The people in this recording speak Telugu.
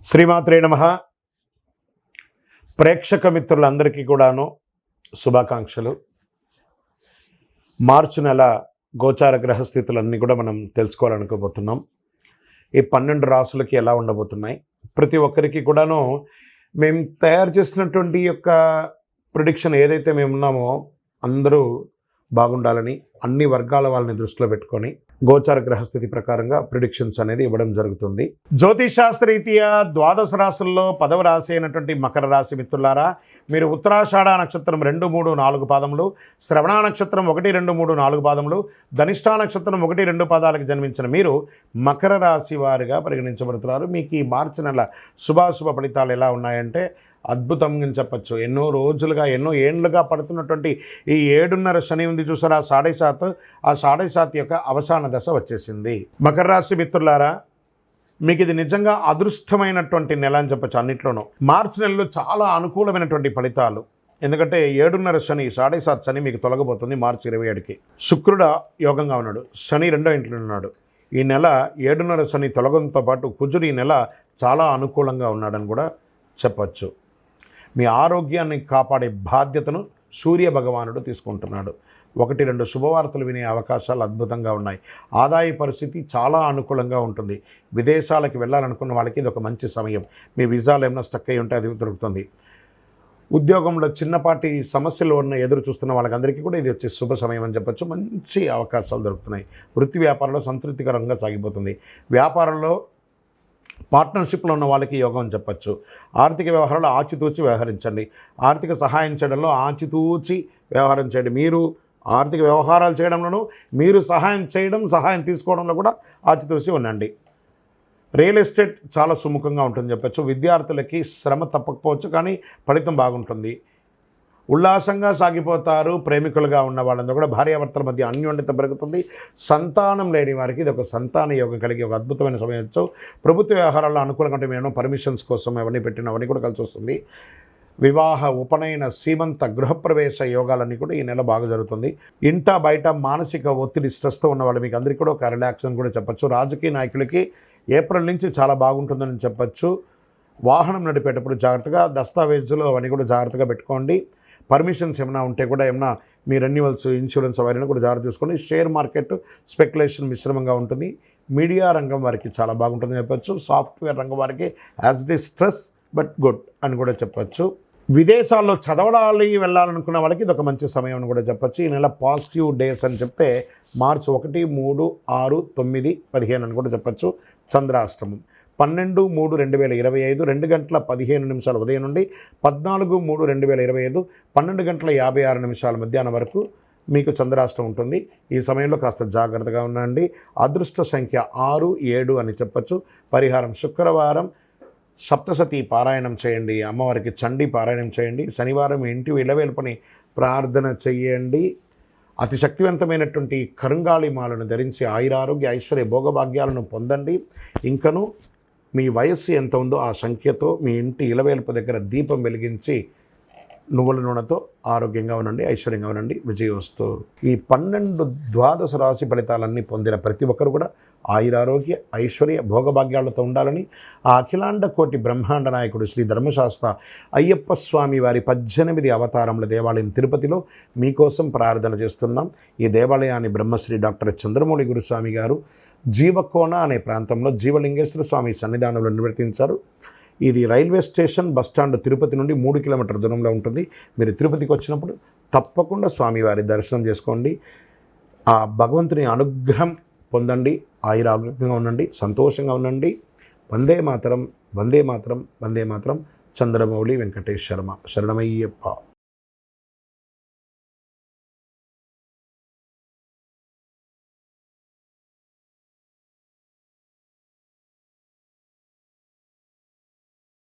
శ్రీమాత్రే నమః. ప్రేక్షక మిత్రులందరికీ కూడాను శుభాకాంక్షలు. మార్చి నెల గోచార గ్రహస్థితులన్నీ కూడా మనం తెలుసుకోవాలనుకోబోతున్నాం. ఈ 12 రాసులకి ఎలా ఉండబోతున్నాయి, ప్రతి ఒక్కరికి కూడాను మేము తయారు చేసినటువంటి యొక్క ప్రిడిక్షన్ ఏదైతే మేము ఉన్నామో అందరూ బాగుండాలని అన్ని వర్గాల వాళ్ళని దృష్టిలో పెట్టుకొని గోచార గ్రహస్థితి ప్రకారంగా ప్రిడిక్షన్స్ అనేది ఇవ్వడం జరుగుతుంది. జ్యోతిషాస్త్రరీత్యా ద్వాదశ రాశుల్లో 10వ రాశి అయినటువంటి మకర రాశి మిత్రులారా, మీరు ఉత్తరాషాఢ నక్షత్రం 2, 3, 4 పాదములు, శ్రవణ నక్షత్రం 1, 2, 3, 4 పాదములు, ధనిష్ఠా నక్షత్రం 1, 2 పాదాలకు జన్మించిన మీరు మకర రాశి వారిగా పరిగణించబడుతున్నారు. మీకు ఈ మార్చి నెల శుభాశుభ ఫలితాలు ఎలా ఉన్నాయంటే అద్భుతంగా చెప్పచ్చు. ఎన్నో రోజులుగా ఎన్నో ఏండ్లుగా పడుతున్నటువంటి ఈ 7.5 శని ఉంది చూసారా, 7.5 ఆ 7.5 యొక్క అవసాన దశ వచ్చేసింది. మకర రాశి మిత్రులారా, మీకు ఇది నిజంగా అదృష్టమైనటువంటి నెల అని చెప్పచ్చు. అన్నిట్లోనూ మార్చి నెలలో చాలా అనుకూలమైనటువంటి ఫలితాలు. ఎందుకంటే 7.5 శని 7.5 శని మీకు తొలగబోతుంది మార్చి 27కి. శుక్రుడు యోగంగా ఉన్నాడు, శని 2వ ఇంట్లో ఉన్నాడు. ఈ నెల 7.5 శని తొలగడంతో పాటు కుజుడు ఈ నెల చాలా అనుకూలంగా ఉన్నాడని కూడా చెప్పచ్చు. మీ ఆరోగ్యాన్ని కాపాడే బాధ్యతను సూర్య భగవానుడు తీసుకుంటున్నాడు. 1-2 శుభవార్తలు వినే అవకాశాలు అద్భుతంగా ఉన్నాయి. ఆదాయ పరిస్థితి చాలా అనుకూలంగా ఉంటుంది. విదేశాలకు వెళ్ళాలనుకున్న వాళ్ళకి ఇది ఒక మంచి సమయం. మీ వీసాలు ఏమైనా స్టక్ అయి ఉంటే అది దొరుకుతుంది. ఉద్యోగంలో చిన్నపాటి సమస్యలు ఎదురు చూస్తున్న వాళ్ళకందరికీ కూడా ఇది వచ్చే శుభ సమయం అని చెప్పచ్చు. మంచి అవకాశాలు దొరుకుతున్నాయి. వృత్తి వ్యాపారంలో సంతృప్తికరంగా సాగిపోతుంది. వ్యాపారంలో పార్ట్నర్షిప్లో ఉన్న వాళ్ళకి యోగం అని చెప్పచ్చు. ఆర్థిక వ్యవహారాలు ఆచితూచి వ్యవహరించండి. ఆర్థిక సహాయం చేయడంలో ఆచితూచి వ్యవహారం చేయండి. మీరు ఆర్థిక వ్యవహారాలు చేయడంలోనూ మీరు సహాయం తీసుకోవడంలో కూడా ఆచితూచి ఉండండి. రియల్ ఎస్టేట్ చాలా సుముఖంగా ఉంటుంది చెప్పచ్చు. విద్యార్థులకి శ్రమ తప్పకపోవచ్చు, కానీ ఫలితం బాగుంటుంది. ఉల్లాసంగా సాగిపోతారు. ప్రేమికులుగా ఉన్న వాళ్ళందరూ కూడా భార్యాభర్తల మధ్య అన్యోన్యత పెరుగుతుంది. సంతానం లేని వారికి ఇది ఒక సంతాన యోగం కలిగి ఒక అద్భుతమైన సమయం వచ్చు. ప్రభుత్వ వ్యవహారాల్లో అనుకూలంగా ఉంటే మేము పర్మిషన్స్ కోసం అవన్నీ అవన్నీ కూడా కలిసి వస్తుంది. వివాహ, ఉపనయన, సీమంత, గృహప్రవేశ యోగాలన్నీ కూడా ఈ నెల బాగా జరుగుతుంది. ఇంట బయట మానసిక ఒత్తిడి స్ట్రెస్తో ఉన్న వాళ్ళు మీకు అందరికీ కూడా ఒక రిలాక్స్ అని కూడా చెప్పచ్చు. రాజకీయ నాయకులకి ఏప్రిల్ నుంచి చాలా బాగుంటుందని చెప్పచ్చు. వాహనం నడిపేటప్పుడు జాగ్రత్తగా, దస్తావేజులు అవన్నీ కూడా జాగ్రత్తగా పెట్టుకోండి. పర్మిషన్స్ ఏమైనా ఉంటే కూడా ఏమైనా మీ రెన్యువల్స్, ఇన్సూరెన్స్ అవన్నీ కూడా జాగ్రత్త చూసుకోండి. షేర్ మార్కెట్ స్పెక్యులేషన్ మిశ్రమంగా ఉంటుంది. మీడియా రంగం వారికి చాలా బాగుంటుందని చెప్పచ్చు. సాఫ్ట్వేర్ రంగం వారికి as the stress but good అని కూడా చెప్పచ్చు. విదేశాల్లో చదవడాలి వెళ్ళాలనుకున్న వాళ్ళకి ఇది ఒక మంచి సమయం అని కూడా చెప్పచ్చు. ఈ నెల పాజిటివ్ డేస్ అని చెప్తే మార్చి 1, 3, 6, 9, 15 అని కూడా చెప్పచ్చు. చంద్రాష్టమం 12/3/2025 2:15 ఉదయం నుండి 14/3/2025 12:56 మధ్యాహ్నం వరకు మీకు చంద్రాష్టమం ఉంటుంది. ఈ సమయంలో కాస్త జాగ్రత్తగా ఉండండి. అదృష్ట సంఖ్య 6, 7 అని చెప్పచ్చు. పరిహారం శుక్రవారం సప్తశతి పారాయణం చేయండి. అమ్మవారికి చండీ పారాయణం చేయండి. శనివారం ఇంటి ఇలవేల్పని ప్రార్థన చేయండి. అతి శక్తివంతమైనటువంటి కరుంగాళి మాలను ధరించి ఆయురారోగ్య ఐశ్వర్య భోగభాగ్యాలను పొందండి. ఇంకను మీ వయస్సు ఎంత ఉందో ఆ సంఖ్యతో మీ ఇంటి ఇలవేల్పు దగ్గర దీపం వెలిగించి నువ్వుల నూనెతో ఆరోగ్యంగా ఉండండి, ఐశ్వర్యంగా ఉండండి. విజయోస్తు. ఈ 12 ద్వాదశ రాశి ఫలితాలన్నీ పొందిన ప్రతి ఒక్కరు కూడా ఆయురారోగ్య ఐశ్వర్య భోగభాగ్యాలతో ఉండాలని ఆ అఖిలాండ కోటి బ్రహ్మాండ నాయకుడు శ్రీ ధర్మశాస్త్ర అయ్యప్ప స్వామి వారి 18 అవతారముల దేవాలయం తిరుపతిలో మీకోసం ప్రార్థన చేస్తున్నాం. ఈ దేవాలయాన్ని బ్రహ్మశ్రీ డాక్టర్ చంద్రమౌళి గురుస్వామి గారు జీవకోన అనే ప్రాంతంలో జీవలింగేశ్వర స్వామి సన్నిధానంలో నిర్వర్తించారు. ఇది రైల్వే స్టేషన్ బస్టాండ్ తిరుపతి నుండి 3 కిలోమీటర్ల దూరంలో ఉంటుంది. మీరు తిరుపతికి వచ్చినప్పుడు తప్పకుండా స్వామివారి దర్శనం చేసుకోండి. ఆ భగవంతుని అనుగ్రహం పొందండి. ఆయురారోగ్యంగా ఉండండి, సంతోషంగా ఉండండి. వందే మాతరం, వందే మాతరం, వందే మాతరం. చంద్రమౌళి వెంకటేష్ శర్మ. శరణమయ్యప్ప.